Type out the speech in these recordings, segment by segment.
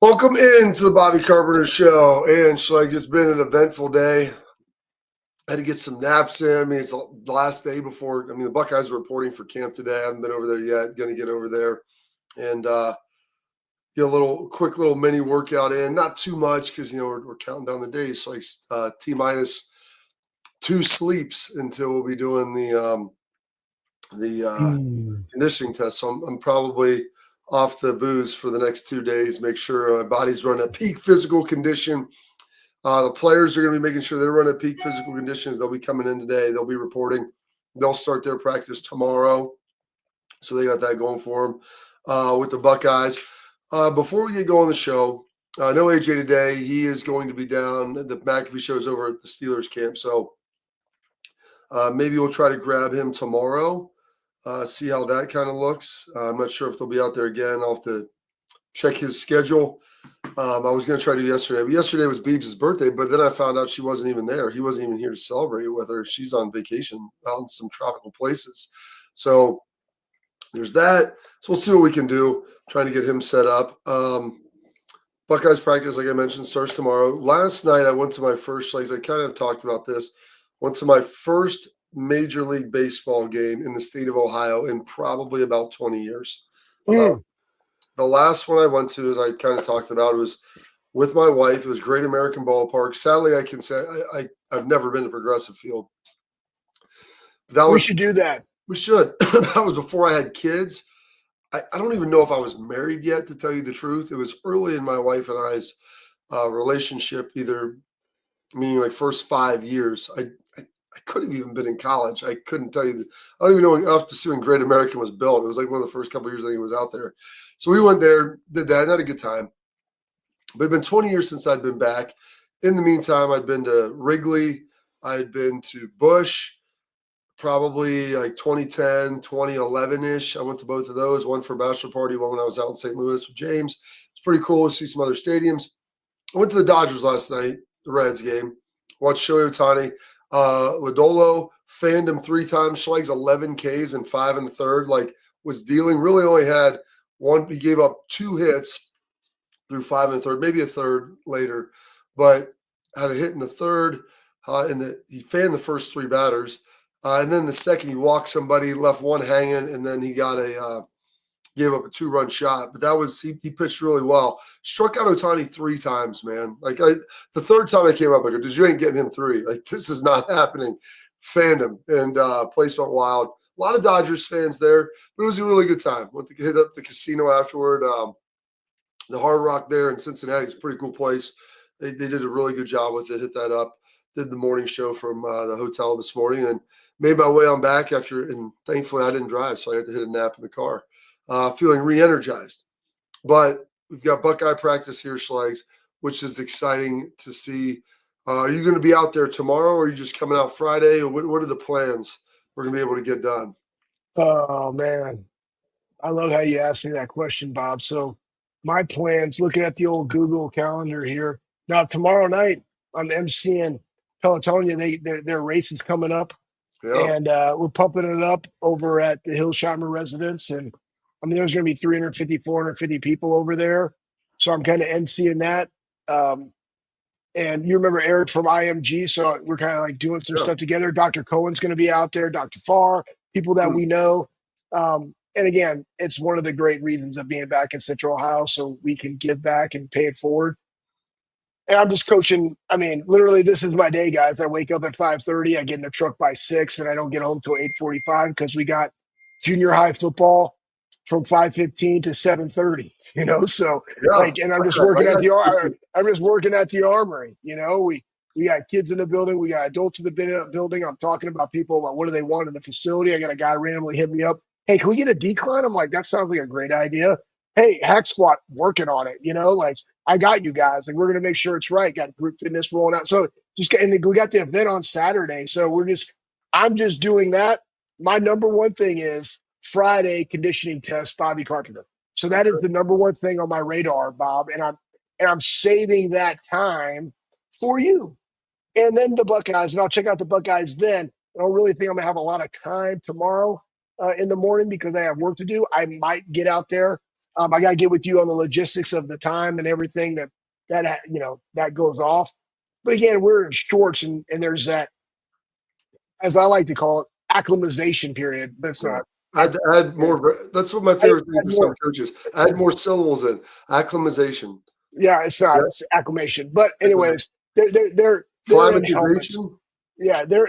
Welcome into the Bobby Carpenter Show. And Schleg, it's been an eventful day. I had to get some naps in. I mean, it's the last day before. The Buckeyes are reporting for camp today. I haven't been over there yet. Going to get over there and get a quick little mini workout in. Not too much because we're counting down the days. So T minus 2 sleeps until we'll be doing the conditioning test. So I'm probably off the booze for the next 2 days. Make sure my body's running at peak physical condition. The players are going to be making sure they're running at peak physical conditions. They'll be coming in today. They'll be reporting. They'll start their practice tomorrow. So they got that going for them with the Buckeyes. Before we get going on the show, I know AJ today. He is going to be down. The McAfee show's over at the Steelers camp. So maybe we'll try to grab him tomorrow, see how that kind of looks. I'm not sure if they'll be out there again. I'll have to check his schedule. I was going to try to do yesterday, but yesterday was Beebs' birthday, but then I found out she wasn't even there. He wasn't even here to celebrate with her. She's on vacation out in some tropical places. So there's that. So we'll see what we can do, trying to get him set up. Buckeyes practice, like I mentioned, starts tomorrow. Last night I went to my first, like I kind of talked about this, went to my first Major League Baseball game in the state of Ohio in probably about 20 years. The last one I went to, as I kind of talked about, it was with my wife. It was Great American Ballpark. Sadly, I can say I've never been to Progressive Field. We should do that. We should. That was before I had kids. I don't even know if I was married yet, to tell you the truth. It was early in my wife and I's relationship, meaning like first 5 years. I could have even been in college. I couldn't tell you. I don't even know. I'll have to see when Great American was built. It was like one of the first couple of years I think it was out there. So we went there, did that, and had a good time. But it'd been 20 years since I'd been back. In the meantime, I'd been to Wrigley. I'd been to Busch, probably like 2010, 2011-ish. I went to both of those, one for a bachelor party, one when I was out in St. Louis with James. It's pretty cool to see some other stadiums. I went to the Dodgers last night, the Reds game. Watched Shohei Ohtani. Lodolo fanned him 3 times. Schleg's 11 Ks and 5 in the third. Was dealing. Really only had one. He gave up 2 hits through 5 in the third, maybe a third later, but had a hit in the third. He fanned the first 3 batters, and then the second he walked somebody, left one hanging, and then he got gave up a 2-run shot. But that was he pitched really well. Struck out Ohtani 3 times, man. The third time I came up, I go, dude, you ain't getting him 3. This is not happening. Fanned him, and place went wild. A lot of Dodgers fans there, but it was a really good time. Went to hit up the casino afterward. The Hard Rock there in Cincinnati is a pretty cool place. They did a really good job with it. Hit that up. Did the morning show from the hotel this morning and made my way on back after. And thankfully, I didn't drive, so I had to hit a nap in the car. Feeling re-energized. But we've got Buckeye practice here, Schlegs, which is exciting to see. Are you going to be out there tomorrow, or are you just coming out Friday? Or what are the plans we're going to be able to get done? Oh, man. I love how you asked me that question, Bob. So my plans, looking at the old Google calendar here. Now, tomorrow night, I'm emceeing Pelotonia. Their race is coming up. Yeah. And we're pumping it up over at the Hillsheimer residence. And there's going to be 350, 450 people over there. So I'm kind of emceeing that. And you remember Eric from IMG. So we're kind of like doing some stuff together. Dr. Cohen's going to be out there, Dr. Farr, people that we know. And again, it's one of the great reasons of being back in Central Ohio, so we can give back and pay it forward. And I'm just coaching. Literally, this is my day, guys. I wake up at 5:30. I get in the truck by 6, and I don't get home till 8:45 because we got junior high football from 5:15 to 7:30. So and I'm just working at the Armory. We got kids in the building. We got adults in the building. I'm talking about people about what do they want in the facility. I got a guy randomly hit me up. Hey, can we get a decline? I'm like, that sounds like a great idea. Hey, Hack Squat, working on it. I got you guys. We're going to make sure it's right. Got group fitness rolling out. So and we got the event on Saturday. So I'm just doing that. My number one thing is Friday conditioning test, Bobby Carpenter. So that is the number one thing on my radar, Bob. And I'm saving that time for you. And then the Buckeyes, and I'll check out the Buckeyes then. I don't really think I'm going to have a lot of time tomorrow in the morning because I have work to do. I might get out there I got to get with you on the logistics of the time and everything that goes off. But again, we're in shorts, and there's that, as I like to call it, acclimatization period. That's Yeah. not acclim- Add more. That's what my favorite thing add for some more. coaches. Add more syllables in acclimatization. Yeah, it's not. Yeah. It's acclimation. But anyways, they're in helmets. Climatization. Yeah, they're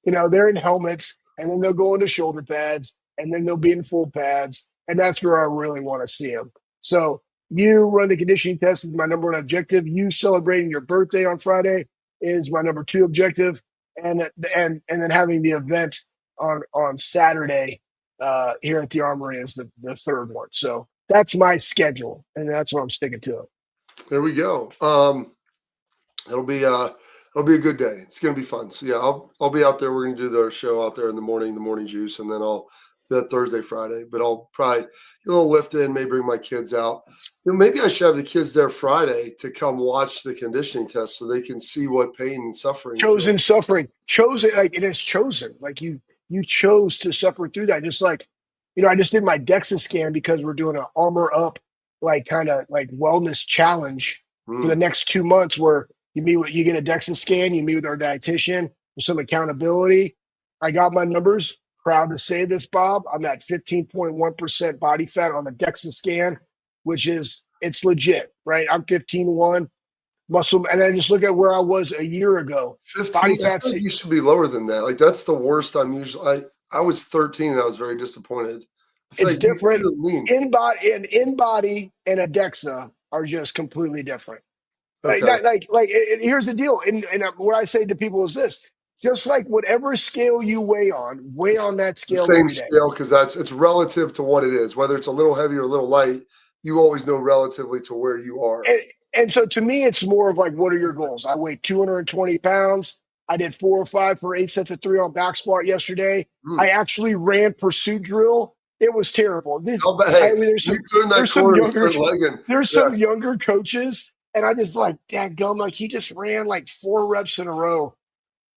they're in helmets, and then they'll go into shoulder pads, and then they'll be in full pads, and that's where I really want to see them. So you run the conditioning test is my number one objective. You celebrating your birthday on Friday is my number two objective, and then having the event on Saturday here at the Armory is the third one. So that's my schedule, and that's what I'm sticking to. There we go. It'll be a good day. It's gonna be fun. So yeah, I'll be out there. We're gonna do the show out there in the morning juice, and then I'll do that Thursday, Friday. But I'll probably get a little lift in, maybe bring my kids out. Maybe I should have the kids there Friday to come watch the conditioning test so they can see what pain and suffering feel. Chosen suffering, chosen, like it is chosen, like you chose to suffer through that. Just like, I just did my DEXA scan because we're doing an Armor Up, like kind of like wellness challenge for the Mm. next 2 months, where you get a DEXA scan, you meet with our dietitian with some accountability. I got my numbers. Proud to say this, Bob. I'm at 15.1% body fat on the DEXA scan, which is, it's legit, right? I'm 15.1 muscle, and I just look at where I was a year ago. 15. Body I feel fat, like you should be lower than that. Like that's the worst. I'm usually. I was 13 and I was very disappointed. I feel it's like you different. should lean. In body and a DEXA are just completely different. Like, Okay. not, here's the deal. And what I say to people is this: just like whatever scale you weigh It's on that the scale same every day. scale because it's relative to what it is. Whether it's a little heavy or a little light, you always know relatively to where you are. And, and so to me, it's more of like, what are your goals? I weighed 220 pounds. I did 4 or 5 for 8 sets of 3 on back squat yesterday. Hmm. I actually ran pursuit drill. It was terrible. How bad? Hey, I mean, you turn that there's some corner and younger start legging. there's Yeah. some younger coaches, and I just like, dad gum, like he just ran like 4 reps in a row.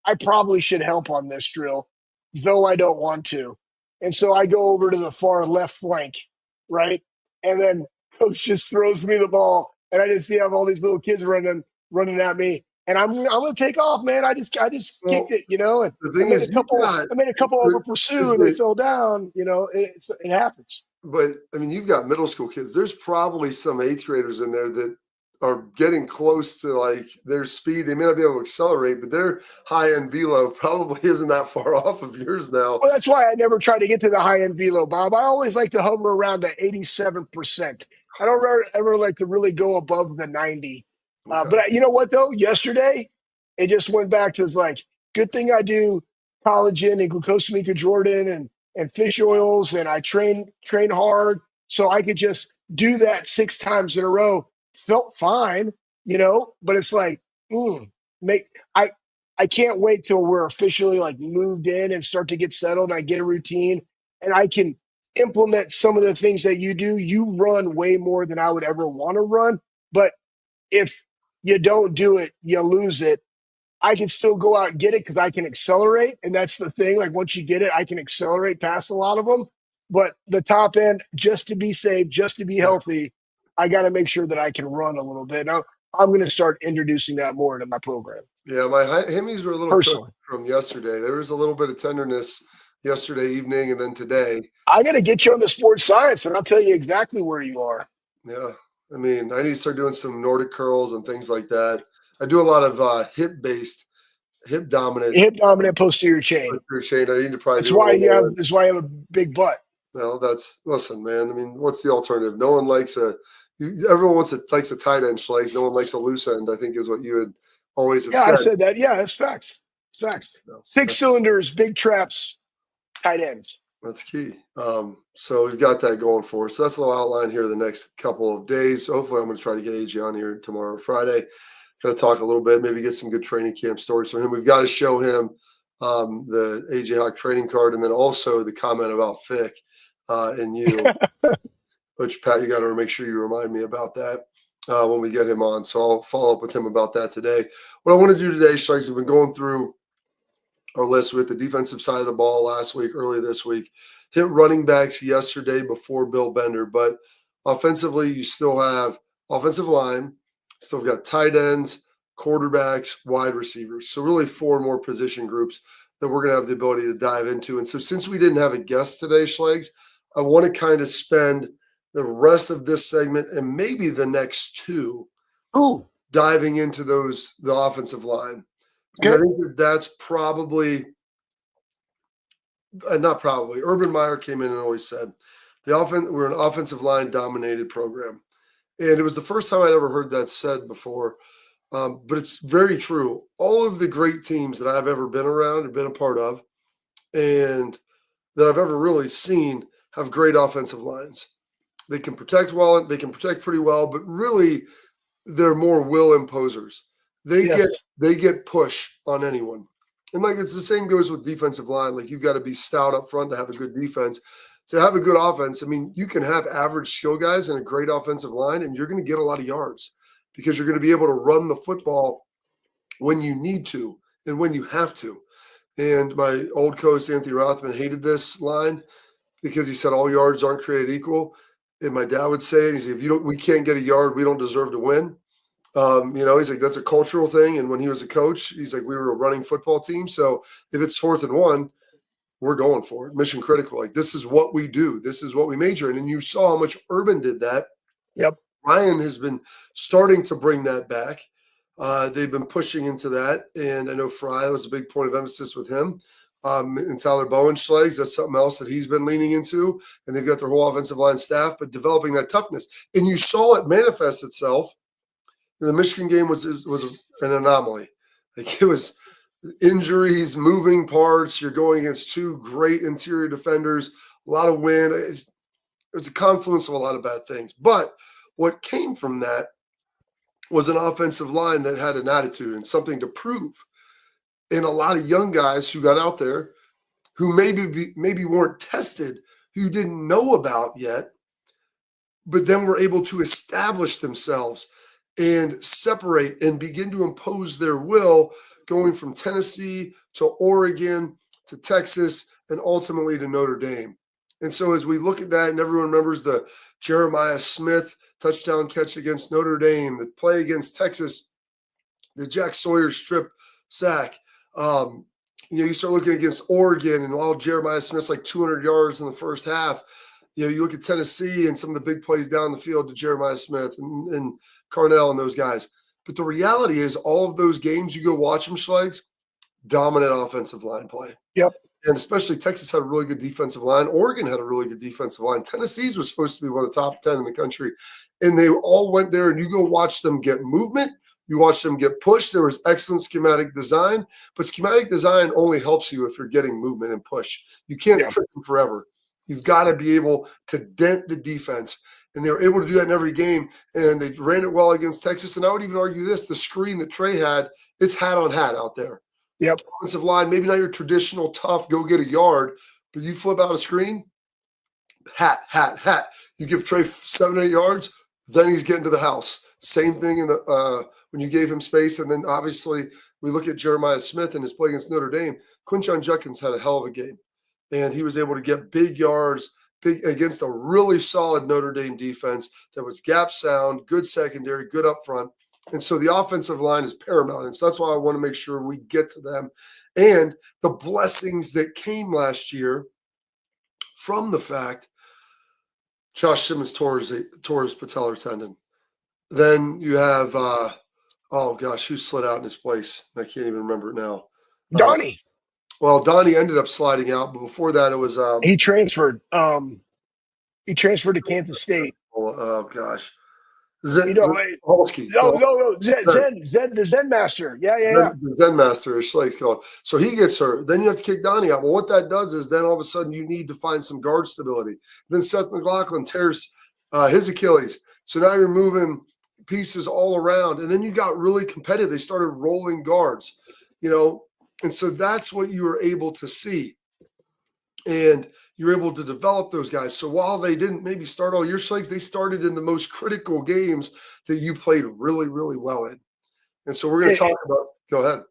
I probably should help on this drill, though I don't want to. And so I go over to the far left flank, right? And then coach just throws me the ball, and I just see I have all these little kids running at me, and I'm gonna take off, man. I just kicked Well, it, and the I thing made is, a you couple got I made a couple over pursue, and they the fell down. It happens. but I mean, you've got middle school kids. There's probably some eighth graders in there that are getting close to like their speed. They may not be able to accelerate, but their high end velo probably isn't that far off of yours now. Well, that's why I never try to get to the high end velo, Bob. I always like to hover around the 87%. I don't ever like to really go above the 90. Okay. But you know what, though? Yesterday, it just went back to, it's like, good thing I do collagen and glucosamine Jordan and fish oils, and I train hard so I could just do that 6 times in a row. Felt fine, but it's like, make I I can't wait till we're officially like moved in and start to get settled. And I get a routine, and I can implement some of the things that you do. You run way more than I would ever want to run. But if you don't do it, you lose it. I can still go out and get it because I can accelerate. And that's the thing. Like once you get it, I can accelerate past a lot of them. But the top end, just to be safe, just to be healthy, I got to make sure that I can run a little bit. Now, I'm going to start introducing that more into my program Yeah, my hammies were a little cooked personally. from yesterday. There was a little bit of tenderness yesterday evening and then today. I got to get you on the sports science, and I'll tell you exactly where you are. Yeah. I mean, I need to start doing some Nordic curls and things like that. I do a lot of hip dominant Hip dominant posterior chain. chain. I need to probably That's do a why little you have. more. That's why you have a big butt. No, listen, man. I mean, what's the alternative? No one likes everyone likes a tight end legs. No one likes a loose end, I think is what you would always have Yeah, I said. said that. Yeah, that's facts. It's facts. No, 6 cylinders, big traps, tight ends. that's key. So we've got that going for us. So that's a little outline here the next couple of days. So hopefully I'm going to try to get AJ on here tomorrow or Friday. Going to talk a little bit, maybe get some good training camp stories from him. We've got to show him the AJ Hawk trading card and then also the comment about Fick and you. Which Pat, you got to make sure you remind me about that when we get him on. So I'll follow up with him about that today. What I want to do today, Shikes, we've been going through our list. We hit the defensive side of the ball last week, early this week. Hit running backs yesterday before Bill Bender. But offensively, you still have offensive line, still got tight ends, quarterbacks, wide receivers. So really 4 more position groups that we're going to have the ability to dive into. And so since we didn't have a guest today, Schlegs, I want to kind of spend the rest of this segment and maybe the next 2 diving into the offensive line. Because I think that's probably not probably. Urban Meyer came in and always said we're an offensive line dominated program. And it was the first time I'd ever heard that said before. But it's very true. All of the great teams that I've ever been around and been a part of and that I've ever really seen have great offensive lines. They can protect well, they can protect pretty well, but really they're more will imposers. They get push on anyone. And like it's the same goes with defensive line. Like you've got to be stout up front to have a good defense. To have a good offense, I mean, you can have average skill guys and a great offensive line, and you're going to get a lot of yards because you're going to be able to run the football when you need to and when you have to. And my old coach, Anthony Rothman, hated this line because he said all yards aren't created equal. And my dad would say it. He said, we can't get a yard, we don't deserve to win. He's like, that's a cultural thing. And when he was a coach, he's like, we were a running football team. So if it's 4th and 1, we're going for it. Mission critical. Like this is what we do. This is what we major in. And you saw how much Urban did that. Yep. Ryan has been starting to bring that back. They've been pushing into that. And I know Fry was a big point of emphasis with him. And Tyler Bowen Schlegs, that's something else that he's been leaning into. And they've got their whole offensive line staff, but developing that toughness. And you saw it manifest itself. The Michigan game was an anomaly. Like it was injuries, moving parts. You're going against 2 great interior defenders, a lot of wind. It was a confluence of a lot of bad things. But what came from that was an offensive line that had an attitude and something to prove. And a lot of young guys who got out there who maybe weren't tested, who you didn't know about yet, but then were able to establish themselves and separate and begin to impose their will, going from Tennessee to Oregon to Texas and ultimately to Notre Dame. And so as we look at that, and everyone remembers the Jeremiah Smith touchdown catch against Notre Dame, the play against Texas, the Jack Sawyer strip sack. You start looking against Oregon and all Jeremiah Smith's like 200 yards in the first half. You look at Tennessee and some of the big plays down the field to Jeremiah Smith and Carnell and those guys. But the reality is all of those games, you go watch them, Schlegs, dominant offensive line play. Yep. And especially Texas had a really good defensive line. Oregon had a really good defensive line. Tennessee's was supposed to be one of the top 10 in the country. And they all went there, and you go watch them get movement. You watch them get pushed. There was excellent schematic design. But schematic design only helps you if you're getting movement and push. You can't trick them forever. You've got to be able to dent the defense. And they were able to do that in every game. And they ran it well against Texas. And I would even argue this, the screen that Trey had, it's hat on hat out there. Yep. Offensive line, maybe not your traditional tough, go get a yard, but you flip out a screen, hat. You give Trey 7 or 8 yards, then he's getting to the house. Same thing in the when you gave him space. And then obviously we look at Jeremiah Smith and his play against Notre Dame. Quinshon Judkins had a hell of a game. And he was able to get big yards against a really solid Notre Dame defense that was gap sound, good secondary, good up front. And so the offensive line is paramount. And so that's why I want to make sure we get to them. And the blessings that came last year from the fact Josh Simmons tore his patellar tendon. Then you have, who slid out in his place? I can't even remember it now. Donnie. Donnie ended up sliding out, but before that it was he transferred. He transferred to Kansas State. Oh gosh. Zed, the Zen Master. Yeah. The Zen Master, as Schlegs called. So he gets hurt. Then you have to kick Donnie out. Well, what that does is then all of a sudden you need to find some guard stability. Then Seth McLaughlin tears his Achilles. So now you're moving pieces all around. And then you got really competitive. They started rolling guards, and so that's what you were able to see. And you're able to develop those guys. So while they didn't maybe start all year, Schlegs, they started in the most critical games that you played really, really well in. And so we're going to talk about – go ahead.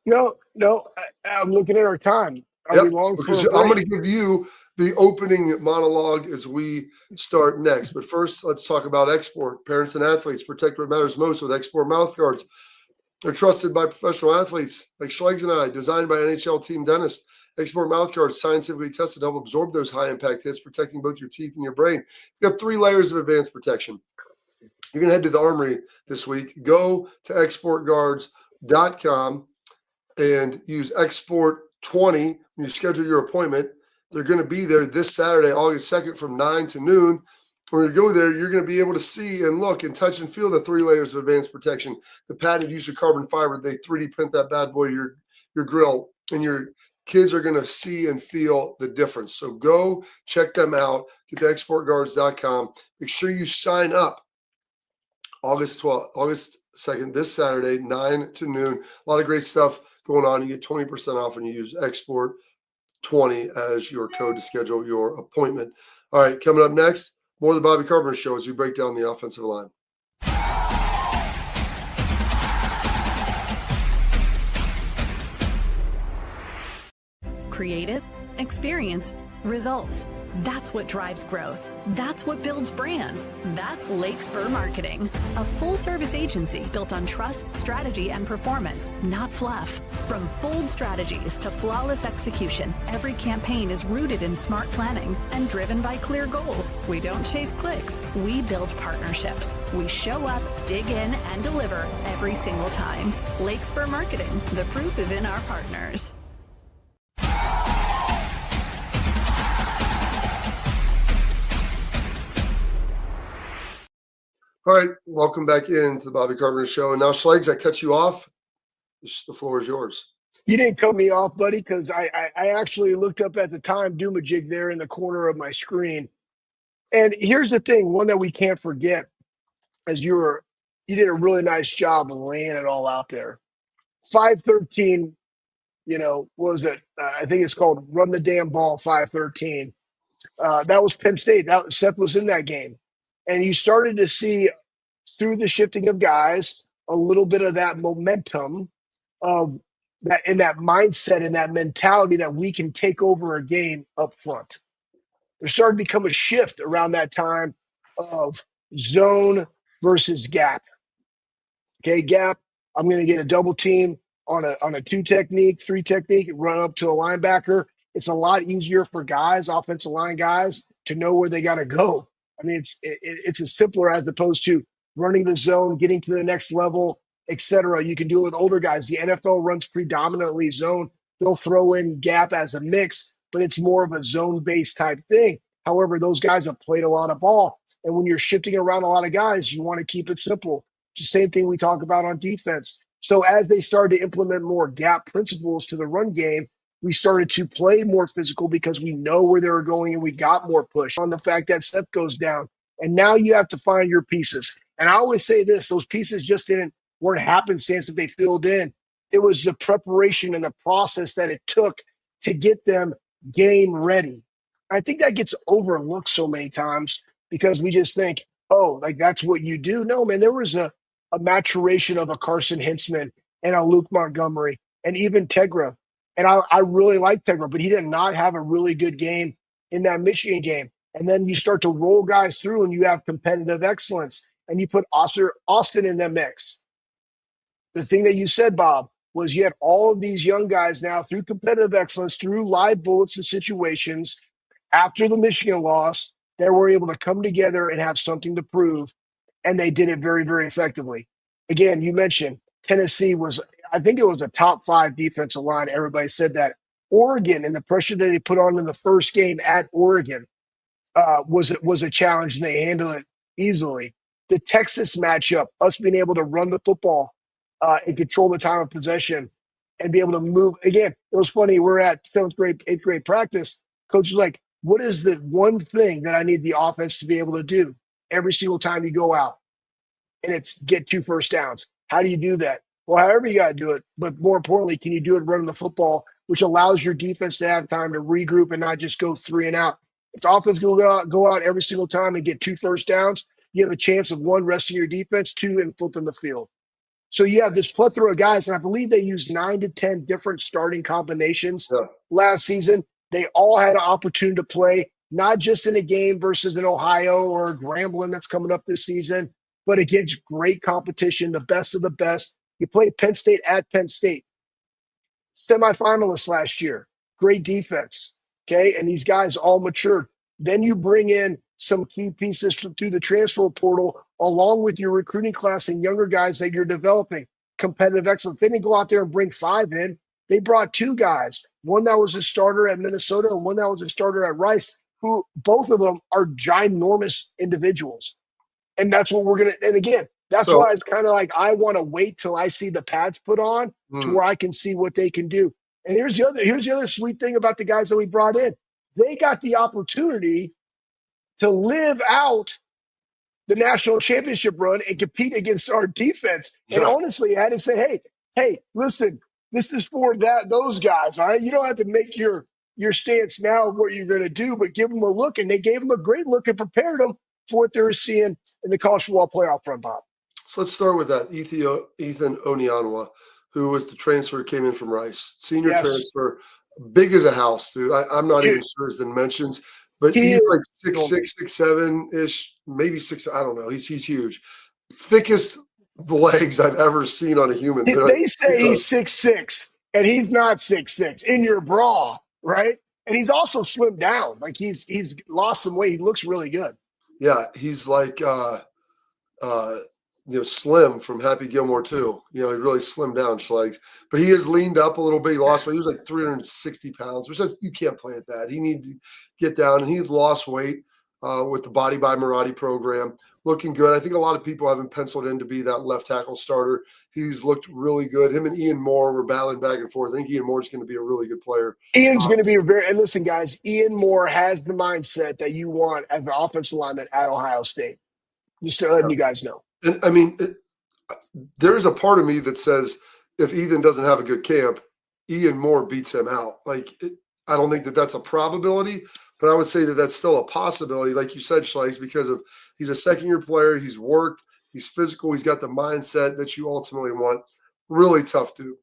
No, no, I'm looking at our time. Are we Yep, long for because a I'm going break? to give you the opening monologue as we start next. But first, let's talk about export. Parents and athletes protect what matters most with export mouth guards. They're trusted by professional athletes like Schlegs and I, designed by NHL team dentists. Export mouth guards scientifically tested to help absorb those high impact hits, protecting both your teeth and your brain. You've got 3 layers of advanced protection. You're going to head to the Armory this week. Go to exportguards.com and use Export 20 when you schedule your appointment. They're going to be there this Saturday, August 2nd from 9 to noon. When you go there, you're going to be able to see and look and touch and feel the 3 layers of advanced protection. The patented use of carbon fiber, they 3D print that bad boy, your grill, and your kids are going to see and feel the difference. So go check them out. Get to exportguards.com. Make sure you sign up August 12th, August 2nd, this Saturday, 9 to noon. A lot of great stuff going on. You get 20% off when you use Export 20 as your code to schedule your appointment. All right, coming up next, more of the Bobby Carpenter Show as we break down the offensive line. Creative, experience, results. That's what drives growth. That's what builds brands. That's Lake Spur Marketing, a full-service agency built on trust, strategy, and performance, not fluff. From bold strategies to flawless execution, every campaign is rooted in smart planning and driven by clear goals. We don't chase clicks. We build partnerships. We show up, dig in, and deliver every single time. Lake Spur Marketing. The proof is in our partners. All right, welcome back into the Bobby Carpenter Show. And now, Schlegs, I cut you off. The floor is yours. You didn't cut me off, buddy, because I actually looked up at the time Doomajig there in the corner of my screen. And here's the thing, one that we can't forget, as you did a really nice job of laying it all out there. 513, what was it? I think it's called Run the Damn Ball 513. That was Penn State. Seth was in that game. And you started to see through the shifting of guys a little bit of that momentum of that in that mindset and that mentality that we can take over a game up front. There started to become a shift around that time of zone versus gap. Okay, gap. I'm going to get a double team on a 2 technique, 3 technique, run up to a linebacker. It's a lot easier for guys, offensive line guys, to know where they got to go. I mean, it's as simpler as opposed to running the zone, getting to the next level, etc. You can do it with older guys. The NFL runs predominantly zone. They'll throw in gap as a mix, but it's more of a zone-based type thing. However, those guys have played a lot of ball. And when you're shifting around a lot of guys, you want to keep it simple. It's the same thing we talk about on defense. So as they started to implement more gap principles to the run game, we started to play more physical because we know where they were going and we got more push on the fact that Seth goes down. And now you have to find your pieces. And I always say this, those pieces just weren't happenstance that they filled in. It was the preparation and the process that it took to get them game ready. I think that gets overlooked so many times because we just think, oh, like that's what you do. No, man, there was a maturation of a Carson Hintzman and a Luke Montgomery and even Tegra. And I really like Tegra, but he did not have a really good game in that Michigan game. And then you start to roll guys through and you have competitive excellence and you put Austin in the mix. The thing that you said, Bob, was you had all of these young guys now through competitive excellence, through live bullets and situations after the Michigan loss, they were able to come together and have something to prove. And they did it very, very effectively. Again, you mentioned Tennessee I think it was a top 5 defensive line. Everybody said that. Oregon and the pressure that they put on in the first game at Oregon was a challenge, and they handled it easily. The Texas matchup, us being able to run the football and control the time of possession and be able to move. Again, it was funny. We're at 7th grade, 8th grade practice. Coach was like, what is the one thing that I need the offense to be able to do every single time you go out? And it's get 2 first downs. How do you do that? Well, however you got to do it. But more importantly, can you do it running the football, which allows your defense to have time to regroup and not just go 3 and out? If the offense go out every single time and get 2 first downs, you have a chance of 1, resting your defense, 2, and flipping the field. So you have this plethora of guys, and I believe they used 9 to 10 different starting combinations Yeah. last season. They all had an opportunity to play, not just in a game versus an Ohio or a Grambling that's coming up this season, but against great competition, the best of the best. You play Penn State at Penn State, semifinalists last year, great defense. Okay. And these guys all matured. Then you bring in some key pieces through the transfer portal, along with your recruiting class and younger guys that you're developing. Competitive excellence. They didn't go out there and bring 5 in. They brought 2 guys, one that was a starter at Minnesota and one that was a starter at Rice, who both of them are ginormous individuals. And that's what we're going to, and again, that's So, why it's kind of like I want to wait till I see the pads put on to where I can see what they can do. And here's the other sweet thing about the guys that we brought in. They got the opportunity to live out the national championship run and compete against our defense. And yeah. honestly, I had to say, hey, listen, this is for those guys. All right. You don't have to make your stance now of what you're going to do, but give them a look. And they gave them a great look and prepared them for what they were seeing in the college football playoff front, Bob. So let's start with that. Ethan Onianwa, who was the transfer, came in from Rice. Senior transfer, big as a house, dude. I'm not even sure his dimensions, but he's like 6'6", 6'7"-ish, maybe 6. I don't know. He's huge. Thickest legs I've ever seen on a human. They say he's 6'6", and he's not 6'6" in your bra, right? And he's also slimmed down. Like he's lost some weight. He looks really good. Yeah, he's like slim from Happy Gilmore too. He really slimmed down Schlegs, but he has leaned up a little bit. He lost weight. He was like 360 pounds, which is, you can't play at that. He needs to get down, and he's lost weight with the Body by Marati program. Looking good. I think a lot of people have him penciled in to be that left tackle starter. He's looked really good. Him and Ian Moore were battling back and forth. I think Ian Moore's going to be a really good player. Ian's going to be and listen, guys, Ian Moore has the mindset that you want as an offensive lineman at Ohio State. Just to let you guys know. And I mean, there's a part of me that says if Ethan doesn't have a good camp, Ian Moore beats him out. I don't think that that's a probability, but I would say that that's still a possibility, like you said, Schleiss, because he's a second-year player. He's worked. He's physical. He's got the mindset that you ultimately want. Really tough dude.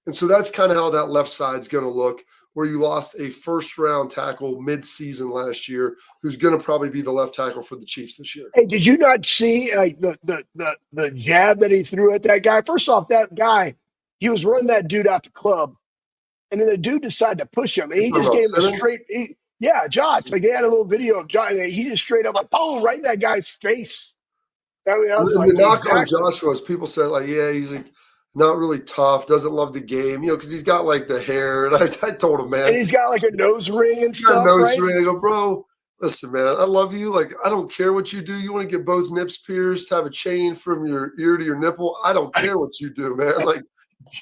And so that's kind of how that left side's going to look, where you lost a first-round tackle mid-season last year, who's going to probably be the left tackle for the Chiefs this year. Hey, did you not see the jab that he threw at that guy? First off, that guy, he was running that dude out the club, and then the dude decided to push him, and he just gave him a straight. Josh. Like they had a little video of Josh, and he just straight up like boom right in that guy's face. I mean, I was the like, knock on Joshua is people said he's like not really tough, doesn't love the game, because he's got like the hair. And I told him, man, and he's got like a nose ring and stuff. Ring. I go, bro, listen, man, I love you. Like, I don't care what you do. You want to get both nips pierced, have a chain from your ear to your nipple. I don't care what you do, man. Like,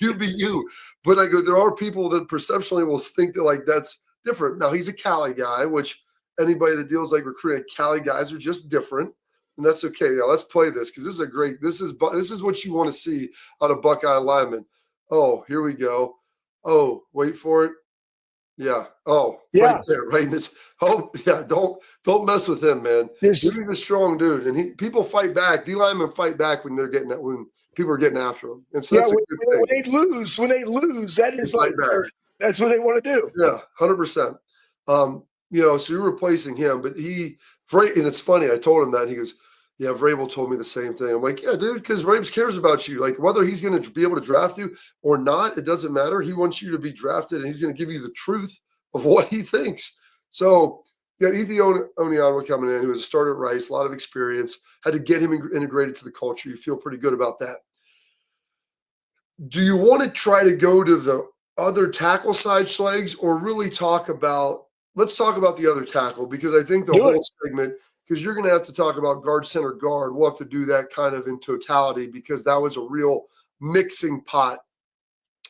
you be you. But I go, there are people that perceptually will think that that's different. Now he's a Cali guy, which anybody that deals recruiting Cali guys are just different. And that's okay. Now let's play this because this is what you want to see out of Buckeye linemen. Oh, here we go. Oh, wait for it. Yeah. Oh, yeah. Right there, right. Oh, yeah. Don't mess with him, man. He's a strong dude, and people fight back. D linemen fight back when people are getting after them. And so that's a good thing. When they lose, that is that's what they want to do. Yeah, 100%. So you're replacing him, but and it's funny. I told him that, and he goes, yeah, Vrabel told me the same thing. I'm like, yeah, dude, because Vrabel cares about you. Like, whether he's going to be able to draft you or not, it doesn't matter. He wants you to be drafted, and he's going to give you the truth of what he thinks. So, you got Ethan Onianwa coming in, who was a starter at Rice, a lot of experience, had to get him integrated to the culture. You feel pretty good about that. Do you want to try to go to the other tackle side, Schlegs, or really let's talk about the other tackle, because I think the whole segment – because you're going to have to talk about guard, center, guard. We'll have to do that kind of in totality, because that was a real mixing pot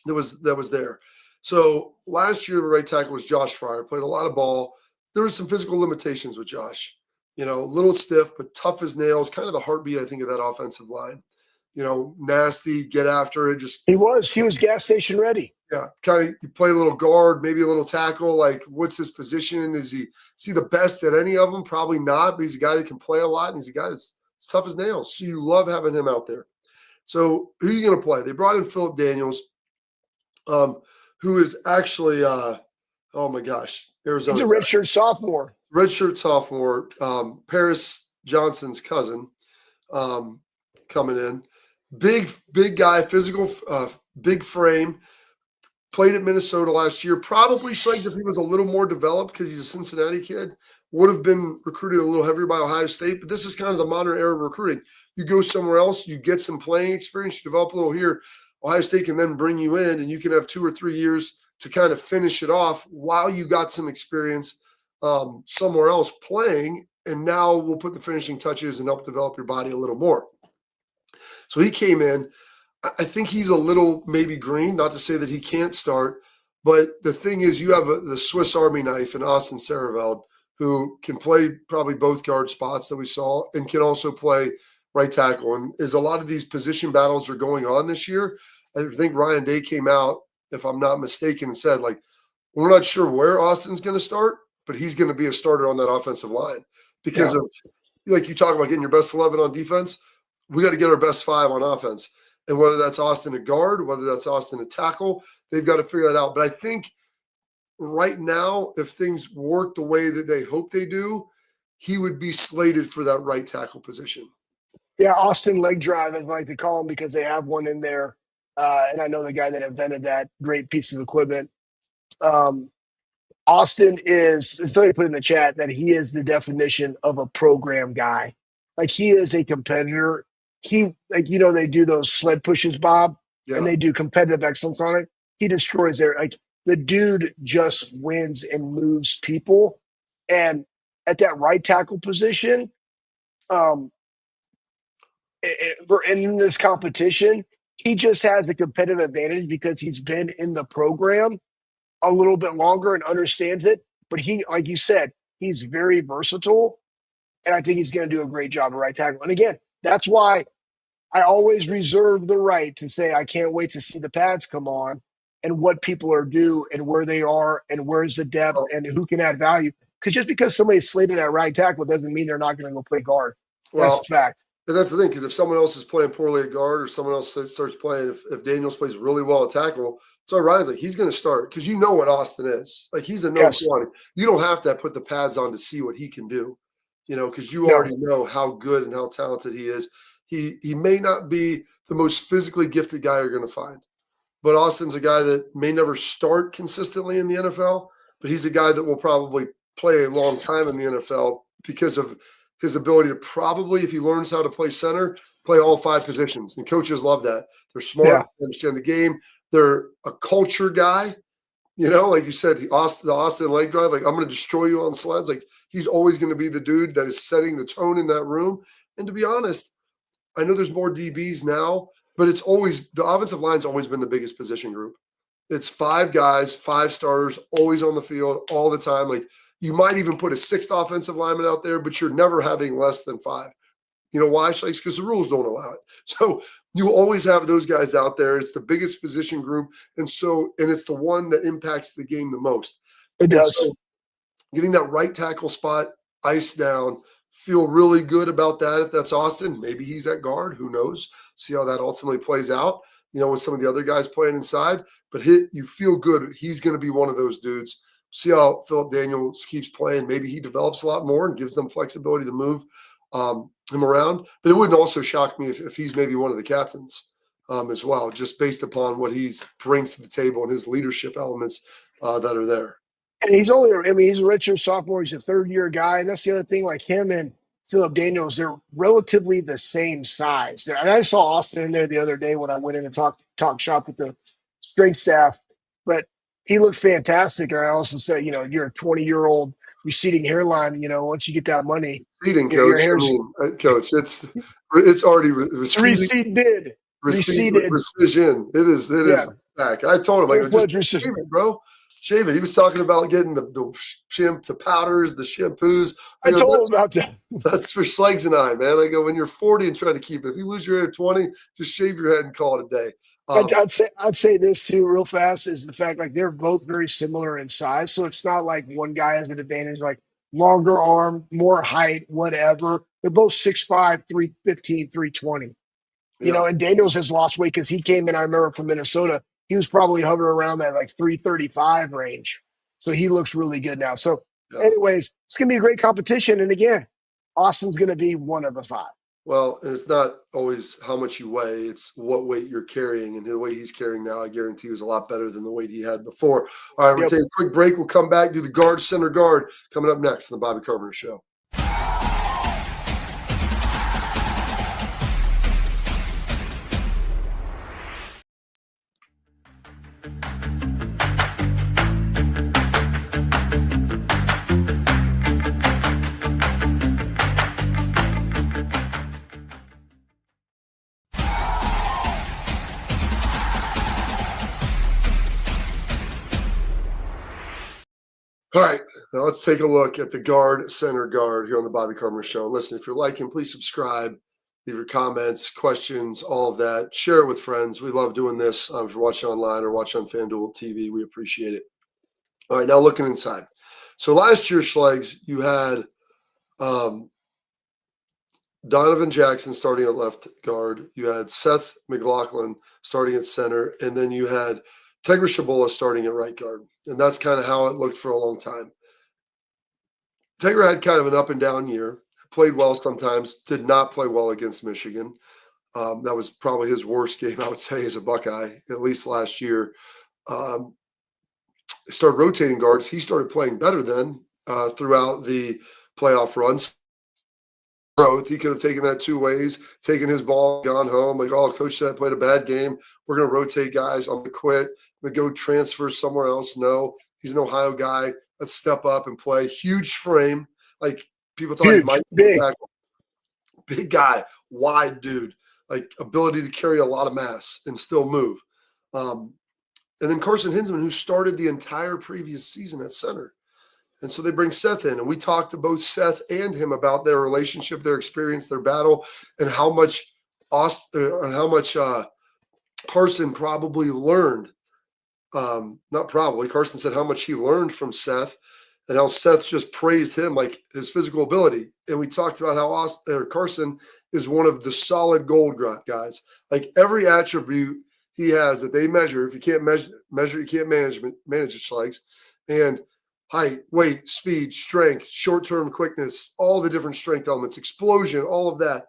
that was there. So last year, the right tackle was Josh Fryer, played a lot of ball. There was some physical limitations with Josh, a little stiff, but tough as nails, kind of the heartbeat, I think, of that offensive line. Nasty, get after it. He was gas station ready. Yeah, kind of you play a little guard, maybe a little tackle. Like, what's his position? Is he the best at any of them? Probably not, but he's a guy that can play a lot, and he's a guy that's tough as nails. So you love having him out there. So who are you going to play? They brought in Philip Daniels, who is actually, oh my gosh, He's Arizona a redshirt sophomore. redshirt sophomore, Paris Johnson's cousin, coming in. Big guy, physical, big frame. Played at Minnesota last year. Probably Schlegel, if he was a little more developed because he's a Cincinnati kid, would have been recruited a little heavier by Ohio State. But this is kind of the modern era of recruiting. You go somewhere else, you get some playing experience, you develop a little here. Ohio State can then bring you in, and you can have 2 or 3 years to kind of finish it off while you got some experience somewhere else playing. And now we'll put the finishing touches and help develop your body a little more. So he came in. I think he's a little maybe green, not to say that he can't start, but the thing is you have the Swiss Army knife in Austin Sareveld, who can play probably both guard spots that we saw and can also play right tackle. And as a lot of these position battles are going on this year, I think Ryan Day came out, if I'm not mistaken, and said, like, we're not sure where Austin's going to start, but he's going to be a starter on that offensive line because of, like you talk about getting your best 11 on defense, we got to get our best 5 on offense. And whether that's Austin a guard, whether that's Austin a tackle, they've got to figure that out. But I think right now, if things work the way that they hope they do, he would be slated for that right tackle position. Yeah, Austin leg drive, as I like to call him, because they have one in there. And I know the guy that invented that great piece of equipment. Austin is, somebody put in the chat that he is the definition of a program guy. Like, he is a competitor. He, like, they do those sled pushes, Bob, and they do competitive excellence on it. He destroys their, like, the dude just wins and moves people. And at that right tackle position, in this competition, he just has a competitive advantage because he's been in the program a little bit longer and understands it. But he, like you said, he's very versatile, and I think he's going to do a great job at right tackle. And again, that's why I always reserve the right to say I can't wait to see the pads come on and what people are due and where they are and where's the depth and who can add value. Because just because somebody's slated at right tackle doesn't mean they're not going to go play guard. That's a fact. And that's the thing, because if someone else is playing poorly at guard or someone else starts playing, if Daniels plays really well at tackle, so Ryan's like, he's going to start because you know what Austin is. Like, he's a known quantity. You don't have to put the pads on to see what he can do, because you already know how good and how talented he is. He may not be the most physically gifted guy you're going to find, but Austin's a guy that may never start consistently in the NFL, but he's a guy that will probably play a long time in the NFL because of his ability to probably, if he learns how to play center, play all 5 positions. And coaches love that. They're smart, they understand the game. They're a culture guy, like you said, the Austin leg drive, like, I'm going to destroy you on sleds. Like, he's always going to be the dude that is setting the tone in that room. And to be honest, I know there's more DBs now, but it's always, the offensive line's always been the biggest position group. It's 5 guys, 5 starters, always on the field all the time. Like, you might even put a 6th offensive lineman out there, but you're never having less than 5. You know why? Because the rules don't allow it. So you always have those guys out there. It's the biggest position group. And it's the one that impacts the game the most. It does. So getting that right tackle spot iced down, feel really good about that. If that's Austin, maybe he's at guard. Who knows? See how that ultimately plays out, with some of the other guys playing inside. But you feel good. He's going to be one of those dudes. See how Philip Daniels keeps playing. Maybe he develops a lot more and gives them flexibility to move him around. But it wouldn't also shock me if he's maybe one of the captains as well, just based upon what he brings to the table and his leadership elements that are there. And he's he's a redshirt sophomore. He's a 3rd-year guy. And that's the other thing, like him and Philip Daniels, they're relatively the same size. And I saw Austin in there the other day when I went in and talk shop with the strength staff. But he looked fantastic. And I also said, you're a 20-year-old receding hairline. Once you get that money, receding, your coach. hair's, coach, it's already receded. Precision. It is back. I told him, like, just shave it, bro. Shave it. He was talking about getting the powders, the shampoos. I told him about that. That's for Schlegs and I, man. I go, when you're 40 and trying to keep it, if you lose your hair at 20, just shave your head and call it a day. I'd say this too, real fast, is the fact, like, they're both very similar in size. So it's not like one guy has an advantage, like longer arm, more height, whatever. They're both 6'5", 315, 320. You know, and Daniels has lost weight because he came in, I remember, from Minnesota. He was probably hovering around that like 335 range. So he looks really good now. So, anyways, it's going to be a great competition. And again, Austin's going to be one of the 5. Well, and it's not always how much you weigh, it's what weight you're carrying. And the weight he's carrying now, I guarantee, is a lot better than the weight he had before. All right, we'll take a quick break. We'll come back, do the guard, center guard, coming up next on the Bobby Carpenter Show. All right, now let's take a look at the guard, center guard here on the Bobby Carpenter Show. And listen, if you're liking, please subscribe, leave your comments, questions, all of that. Share it with friends. We love doing this. If you're watching online or watching on FanDuel TV, we appreciate it. All right, now looking inside. So last year, Schlegs, you had Donovan Jackson starting at left guard. You had Seth McLaughlin starting at center. And then you had Tegra Shabola starting at right guard. And that's kind of how it looked for a long time. Tegra had kind of an up and down year, played well sometimes, did not play well against Michigan. That was probably his worst game, I would say, as a Buckeye, at least last year. Started rotating guards. He started playing better then throughout the playoff runs. He could have taken that 2 ways, taken his ball, gone home. Like, oh, coach said I played a bad game. We're going to rotate guys. I'm going to quit. I'm going to go transfer somewhere else. No, he's an Ohio guy. Let's step up and play. Huge frame. Like, people thought he might be big guy, wide dude, like ability to carry a lot of mass and still move. And then Carson Hinsman, who started the entire previous season at center. And so they bring Seth in, and we talked to both Seth and him about their relationship, their experience, their battle, and how much Carson probably learned. Not probably. Carson said how much he learned from Seth, and how Seth just praised him, like his physical ability. And we talked about how Carson is one of the solid gold guys. Like every attribute he has that they measure. If you can't measure, you can't manage it, Schlegs. And height, weight, speed, strength, short-term quickness, all the different strength elements, explosion, all of that.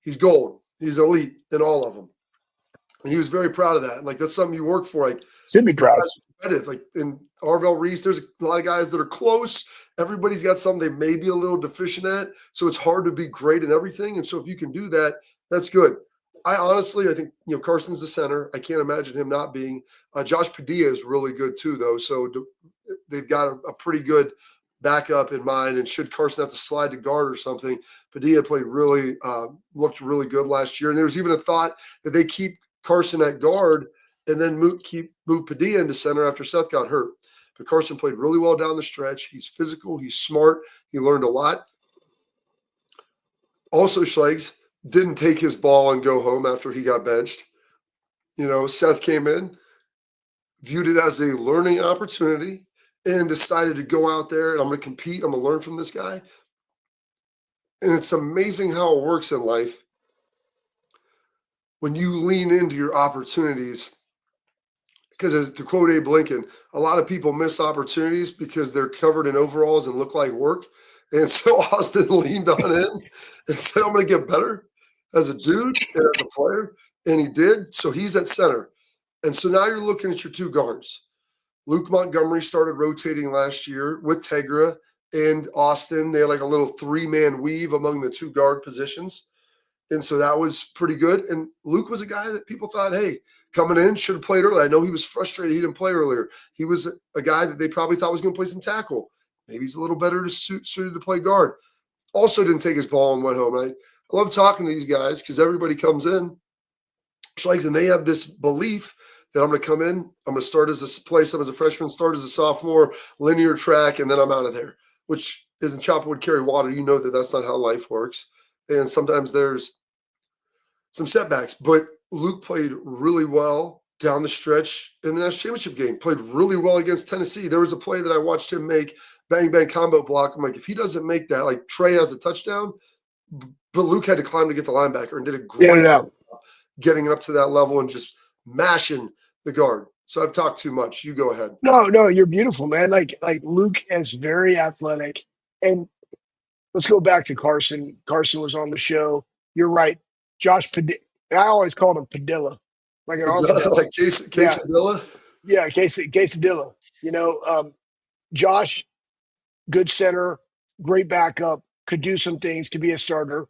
He's gold. He's elite in all of them. And he was very proud of that. And like, that's something you work for. Like, should be proud. Like in Arvell Reese, there's a lot of guys that are close. Everybody's got something they may be a little deficient at. So it's hard to be great in everything. And so if you can do that, that's good. I think, Carson's the center. I can't imagine him not being. Josh Padilla is really good too, though. So they've got a pretty good backup in mind. And should Carson have to slide to guard or something, Padilla played looked really good last year. And there was even a thought that they keep Carson at guard and then move Padilla into center after Seth got hurt. But Carson played really well down the stretch. He's physical. He's smart. He learned a lot. Also, Schlegs didn't take his ball and go home after he got benched. Seth came in, viewed it as a learning opportunity, and decided to go out there and I'm going to compete. I'm going to learn from this guy. And it's amazing how it works in life when you lean into your opportunities. Because to quote Abe Lincoln, a lot of people miss opportunities because they're covered in overalls and look like work. And so Austin leaned on him and said, I'm going to get better as a dude and as a player. And he did. So he's at center. And so now you're looking at your 2 guards. Luke Montgomery started rotating last year with Tegra and Austin. They had like a little 3-man weave among the 2 guard positions. And so that was pretty good. And Luke was a guy that people thought, hey, coming in, should have played early. I know he was frustrated he didn't play earlier. He was a guy that they probably thought was going to play some tackle. Maybe he's a little better suited to play guard. Also didn't take his ball and went home. I love talking to these guys because everybody comes in, Schlegs, and they have this belief that I'm going to come in, I'm going to play some as a freshman, start as a sophomore, linear track, and then I'm out of there, which isn't chop wood, carry water. You know that that's not how life works. And sometimes there's some setbacks. But Luke played really well down the stretch in the national championship game, played really well against Tennessee. There was a play that I watched him make, bang, bang, combo block. I'm like, if he doesn't make that, Trey has a touchdown, but Luke had to climb to get the linebacker and did a great job. getting up to that level and just mashing the guard. So I've talked too much. You go ahead. No, you're beautiful, man. Like Luke is very athletic. And let's go back to Carson. Carson was on the show. You're right. Josh Padilla. And I always called him Padilla, like an armadillo. Like Yeah, Quesadilla? yeah, Quesadilla. Josh, good center, great backup, could do some things, could be a starter.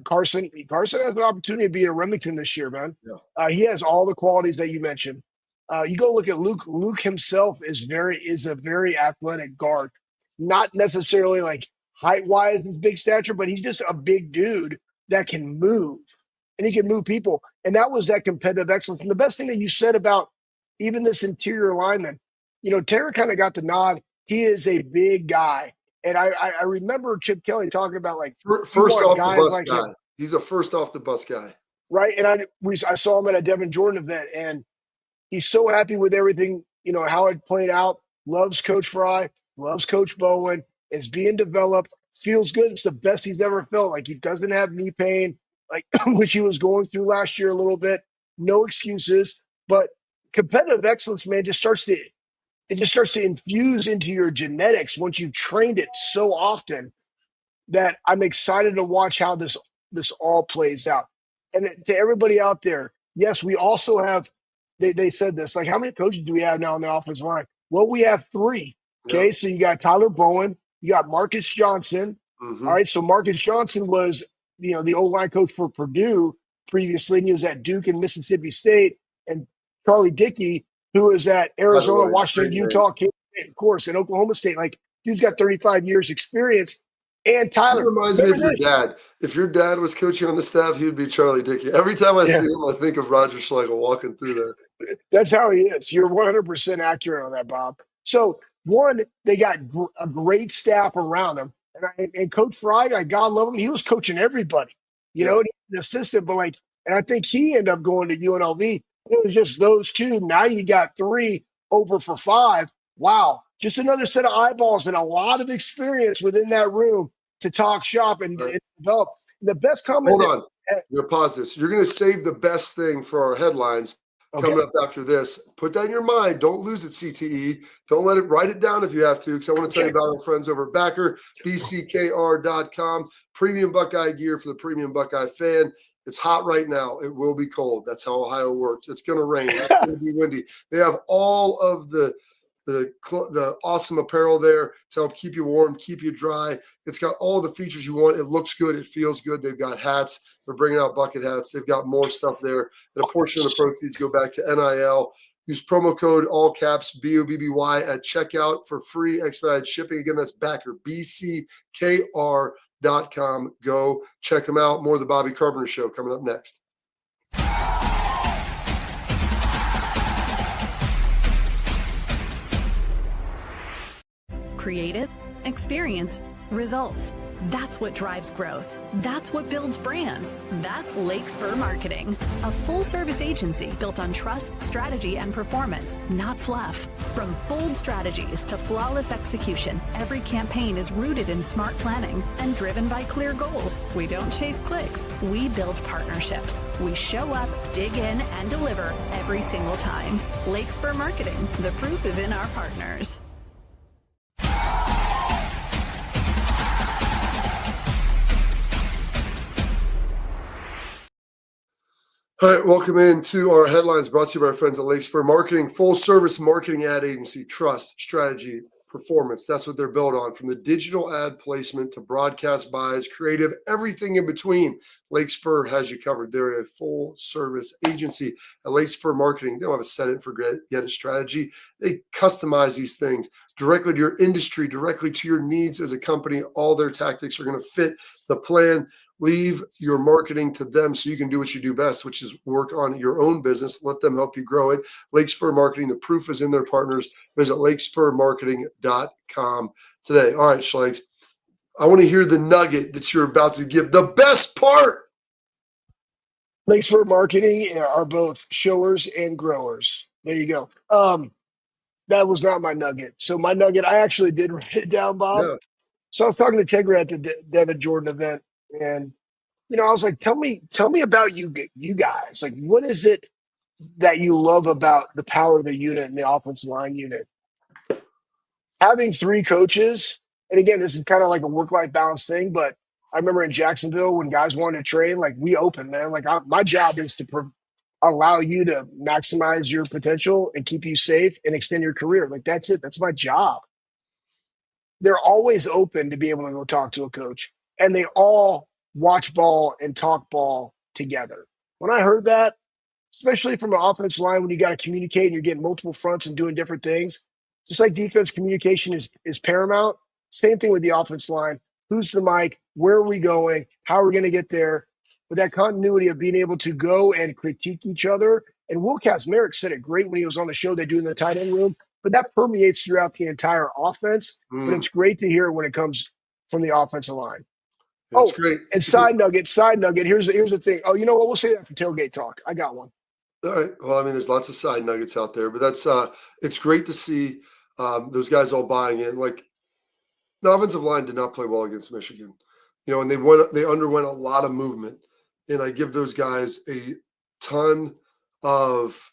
Carson has an opportunity to be in Remington this year, man. Yeah. He has all the qualities that you mentioned. You go look at Luke. Luke himself is a very athletic guard, not necessarily like height wise his big stature, but he's just a big dude that can move and he can move people. And that was that competitive excellence. And the best thing that you said about even this interior lineman, Taylor kind of got the nod. He is a big guy. And I remember Chip Kelly talking about like first off the bus like guy. him, He's a first off the bus guy. right? And I saw him at a Devin Jordan event, and he's so happy with everything, how it played out. Loves Coach Fry, loves Coach Bowen, is being developed, feels good. It's the best he's ever felt. Like he doesn't have knee pain, like which he was going through last year a little bit. No excuses, but competitive excellence, man, just starts to infuse into your genetics once you've trained it so often that I'm excited to watch how this all plays out. And to everybody out there, yes, we also have. They said this, like, how many coaches do we have now on the offensive line? Well, we have 3. Okay, so you got Tyler Bowen, you got Marcus Johnson. Mm-hmm. All right, so Marcus Johnson was the old line coach for Purdue previously, and he was at Duke and Mississippi State, and Charlie Dickey, who was at Arizona, Washington, Utah, of course, and Oklahoma State. Like, dude's got 35 years experience. And Tyler, that reminds me of your dad. If your dad was coaching on the staff, he would be Charlie Dickey. Every time I see him, I think of Roger Schlegel walking through there. That's how he is. You're 100% accurate on that, Bob. So, one, they got a great staff around him. And Coach Fry, God love him, he was coaching everybody. An assistant, but and I think he ended up going to UNLV. It was just those 2. Now you got 3 over for 5. Wow. Just another set of eyeballs and a lot of experience within that room to talk shop and develop. The best comment. Hold on. I'm going to pause this. You're going to save the best thing for our headlines coming up after this. Put that in your mind. Don't lose it, CTE. Don't let it. Write it down if you have to, because I want to tell you about our friends over at Backer, bckr.com. Premium Buckeye gear for the premium Buckeye fan. It's hot right now. It will be cold. That's how Ohio works. It's going to rain. It's going to be windy. They have all of the awesome apparel there to help keep you warm, keep you dry. It's got all the features you want. It looks good. It feels good. They've got hats. They're bringing out bucket hats. They've got more stuff there. And a portion of the proceeds go back to NIL. Use promo code all caps BOBBY at checkout for free expedited shipping. Again, that's Backer, bckr.com. Go check them out. More of the Bobby Carpenter Show coming up next. Creative, experience, results. That's what drives growth. That's what builds brands. That's Lake Spur Marketing, a full-service agency built on trust, strategy, and performance, not fluff. From bold strategies to flawless execution, every campaign is rooted in smart planning and driven by clear goals. We don't chase clicks. We build partnerships. We show up, dig in, and deliver every single time. Lake Spur Marketing. The proof is in our partners. All right, welcome into our headlines brought to you by our friends at Lake Spur Marketing, full-service marketing ad agency, trust, strategy, performance. That's what they're built on. From the digital ad placement to broadcast buys, creative, everything in between, Lake Spur has you covered. They're a full-service agency. At Lake Spur Marketing, they don't have a set it and forget it strategy. They customize these things directly to your industry, directly to your needs as a company. All their tactics are going to fit the plan. Leave your marketing to them so you can do what you do best, which is work on your own business. Let them help you grow it. Lake Spur Marketing, the proof is in their partners. Visit lakespurmarketing.com today. All right, Schlegs, I want to hear the nugget that you're about to give. The best part. Lake Spur Marketing are both showers and growers. There you go. That was not my nugget. So my nugget, I actually did write it down, Bob. Yeah. So I was talking to Tegra at the Devin Jordan event, and I was like, tell me about you guys. Like, what is it that you love about the power of the unit and the offensive line unit? Having three coaches, and again, this is kind of like a work-life balance thing, but I remember in Jacksonville when guys wanted to train, like we open, man. Like my job is to allow you to maximize your potential and keep you safe and extend your career. Like that's it. That's my job. They're always open to be able to go talk to a coach, and they all watch ball and talk ball together. When I heard that, especially from an offensive line, when you got to communicate and you're getting multiple fronts and doing different things, just like defense communication is paramount. Same thing with the offensive line. Who's the mic? Where are we going? How are we going to get there? But that continuity of being able to go and critique each other. And Will Kazmarek said it great when he was on the show they do in the tight end room, but that permeates throughout the entire offense. But it's great to hear when it comes from the offensive line. It's great. And side nugget. Here's the thing. Oh, you know what? We'll say that for tailgate talk. I got one. All right. Well, I mean, there's lots of side nuggets out there, but that's it's great to see those guys all buying in. Like the offensive line did not play well against Michigan, and they underwent a lot of movement, and I give those guys a ton of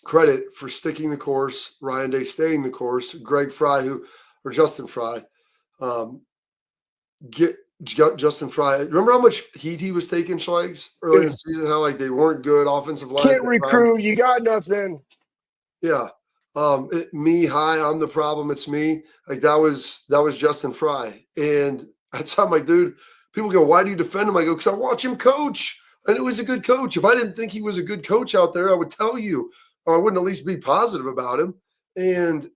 credit for sticking the course. Ryan Day staying the course. Greg Fry, or Justin Fry, Justin Fry. Remember how much heat he was taking, Schlegs, early in the season? How like they weren't good offensive line. Can't recruit. You got nothing. Yeah. I'm the problem. It's me. Like that was Justin Fry, and that's how I'm like, dude. People go, why do you defend him? I go, because I watch him coach. I knew he's a good coach. If I didn't think he was a good coach out there, I would tell you, or I wouldn't at least be positive about him. And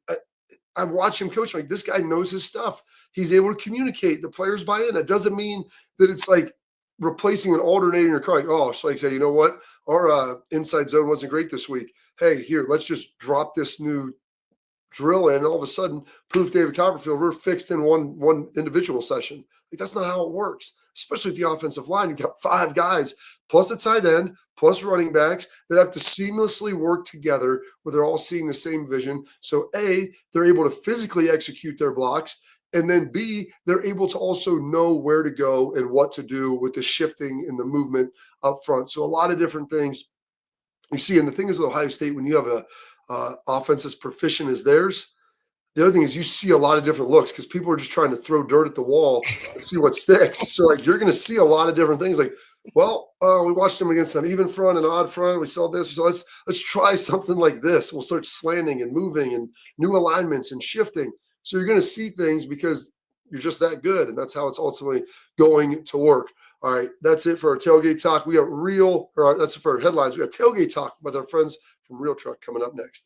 I watch him coach. I'm like, this guy knows his stuff. He's able to communicate. The players buy in. It doesn't mean that it's like replacing an alternator in your car. Like, oh, so like say, you know what? Our inside zone wasn't great this week. Hey, here, let's just drop this new drill in. And all of a sudden, proof David Copperfield, we're fixed in one individual session. Like that's not how it works. Especially with the offensive line, you've got five guys plus a tight end plus running backs that have to seamlessly work together where they're all seeing the same vision. So A, they're able to physically execute their blocks. And then B, they're able to also know where to go and what to do with the shifting and the movement up front. So a lot of different things you see. And the thing is with Ohio State, when you have a offense as proficient as theirs, the other thing is you see a lot of different looks because people are just trying to throw dirt at the wall and see what sticks. So like you're going to see a lot of different things. Like, well, we watched them against an even front and odd front. We saw this. So let's try something like this. We'll start slanting and moving and new alignments and shifting. So you're going to see things because you're just that good, and that's how it's ultimately going to work. All right, that's it for our tailgate talk. We got that's it for our headlines. We got tailgate talk with our friends from Real Truck coming up next.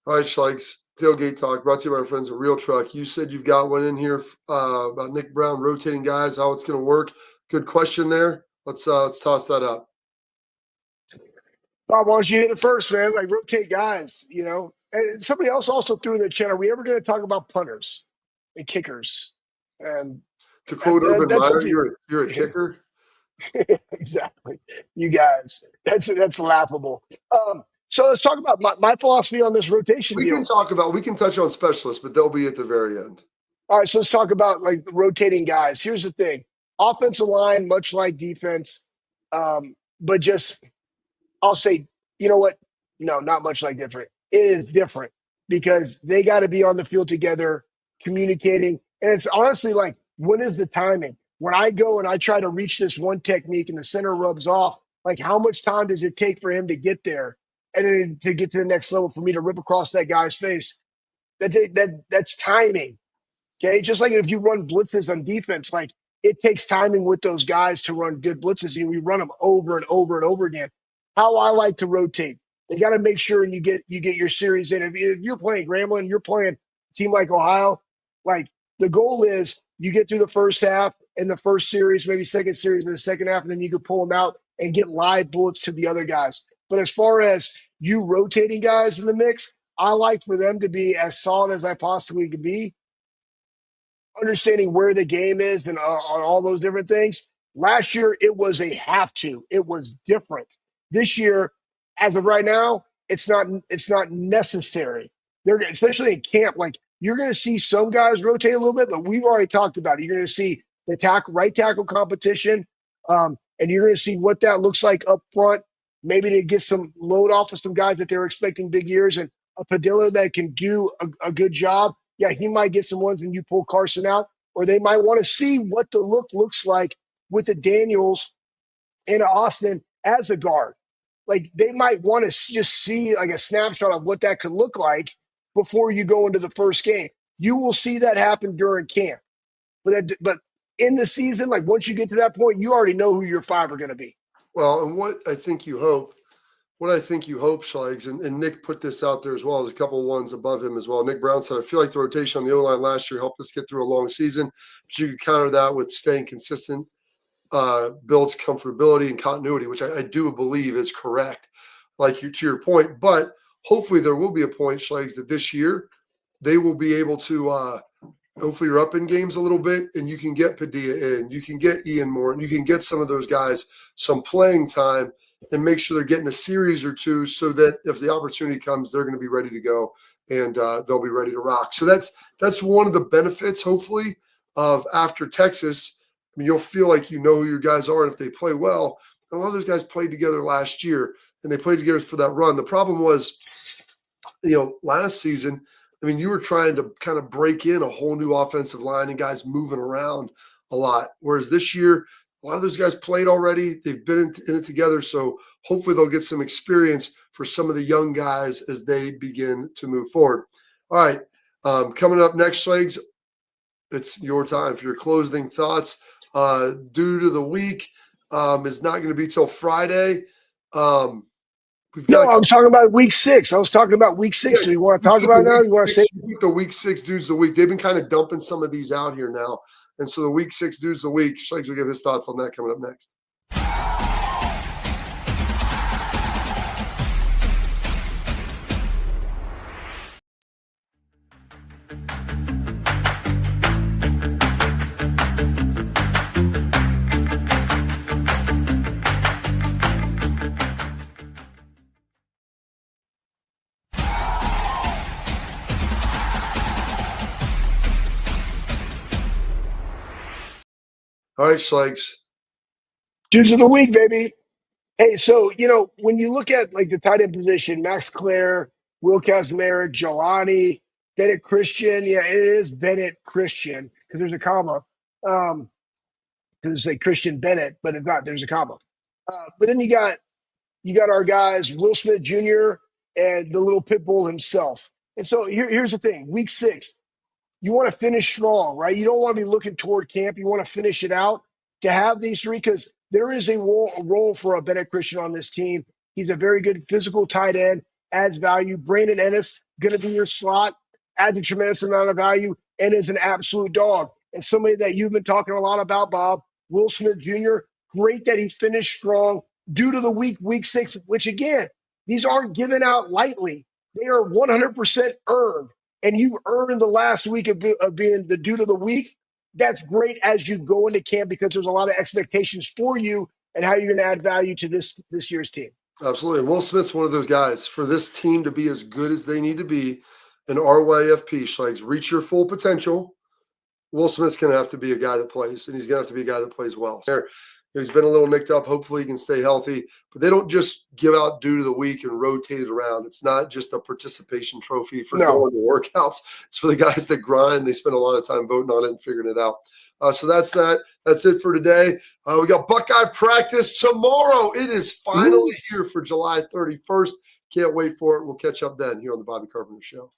All right, Schleiks, tailgate talk brought to you by our friends at Real Truck. You said you've got one in here about Nick Brown rotating guys, how it's going to work. Good question there. Let's toss that up. Bob, why don't you hit it first, man? Like rotate guys, And somebody else also threw in the chat. Are we ever going to talk about punters and kickers? And to quote Urban Meyer, you're a kicker. Exactly. You guys, that's laughable. So let's talk about my philosophy on this rotation deal. We can touch on specialists, but they'll be at the very end. All right, so let's talk about like rotating guys. Here's the thing. Offensive line, much like defense, but just I'll say, you know what? No, not much like different. It is different because they got to be on the field together, communicating. And it's honestly like, when is the timing? When I go and I try to reach this one technique and the center rubs off, like how much time does it take for him to get there? And then to get to the next level for me to rip across that guy's face. That's timing. Okay. Just like if you run blitzes on defense, like it takes timing with those guys to run good blitzes. And we run them over and over and over again. How I like to rotate. They got to make sure you get your series in. If you're playing Grambling, you're playing a team like Ohio, like the goal is you get through the first half and the first series, maybe second series in the second half, and then you can pull them out and get live bullets to the other guys. But as far as you rotating guys in the mix, I like for them to be as solid as I possibly could be, understanding where the game is and on all those different things. Last year, it was a have to. It was different. This year, as of right now, it's not. It's not necessary. They're especially in camp. Like you're going to see some guys rotate a little bit, but we've already talked about it. You're going to see the right tackle competition, and you're going to see what that looks like up front. Maybe to get some load off of some guys that they're expecting big years, and a Padilla that can do a good job. Yeah, he might get some ones when you pull Carson out, or they might want to see what the look looks like with the Daniels and Austin as a guard. Like they might want to just see like a snapshot of what that could look like before you go into the first game. You will see that happen during camp, but in the season, like once you get to that point, you already know who your five are going to be. Well, and what I think you hope, Schlegs, and Nick put this out there as well. There's a couple of ones above him as well. Nick Brown said, I feel like the rotation on the O-line last year helped us get through a long season, but you could counter that with staying consistent, builds comfortability and continuity, which I do believe is correct, to your point. But hopefully there will be a point, Schlegs, that this year they will be able to hopefully you're up in games a little bit and you can get Padilla in, you can get Ian Moore, and you can get some of those guys some playing time and make sure they're getting a series or two so that if the opportunity comes, they're going to be ready to go and they'll be ready to rock. So that's one of the benefits, hopefully, of after Texas. I mean, you'll feel like you know who your guys are, and if they play well, a lot of those guys played together last year and they played together for that run. The problem was, last season, I mean, you were trying to kind of break in a whole new offensive line and guys moving around a lot. Whereas this year, a lot of those guys played already. They've been in it together. So hopefully they'll get some experience for some of the young guys as they begin to move forward. All right. Coming up next, Schlegs, it's your time for your closing thoughts. Due to the week is not going to be till Friday. No, I was talking about week 6. I was talking about week 6. Do you want to talk about it now? You want to say the week 6 dudes of the week? They've been kind of dumping some of these out here now. And so the week 6 dudes of the week, Schlegs will give his thoughts on that coming up next. All right, Schlegs. dudes of the week, baby. Hey, so, when you look at like the tight end position, Max Clare, Will Kazmir, Jelani, Bennett Christian. Yeah, it is Bennett Christian because there's a comma. Because it's like Christian Bennett, but it's not. There's a comma. But then you got our guys, Will Smith Jr. and the little pit bull himself. And so here's the thing: week 6, you want to finish strong, right? You don't want to be looking toward camp. You want to finish it out to have these 3 because there is a role for a Bennett Christian on this team. He's a very good physical tight end, adds value. Brandon Ennis, going to be your slot, adds a tremendous amount of value, and is an absolute dog. And somebody that you've been talking a lot about, Bob, Will Smith Jr., great that he finished strong due to the week 6, which, again, these aren't given out lightly. They are 100% earned. And you've earned the last week of being the dude of the week. That's great as you go into camp because there's a lot of expectations for you and how you're going to add value to this year's team. Absolutely. And Will Smith's one of those guys. For this team to be as good as they need to be in RYFP, Schlegs, reach your full potential, Will Smith's going to have to be a guy that plays, and he's going to have to be a guy that plays well. He's been a little nicked up. Hopefully he can stay healthy. But they don't just give out dude of the week and rotate it around. It's not just a participation trophy for going to workouts. It's for the guys that grind. They spend a lot of time voting on it and figuring it out. So that's that. That's it for today. We got Buckeye practice tomorrow. It is finally here for July 31st. Can't wait for it. We'll catch up then here on the Bobby Carpenter Show.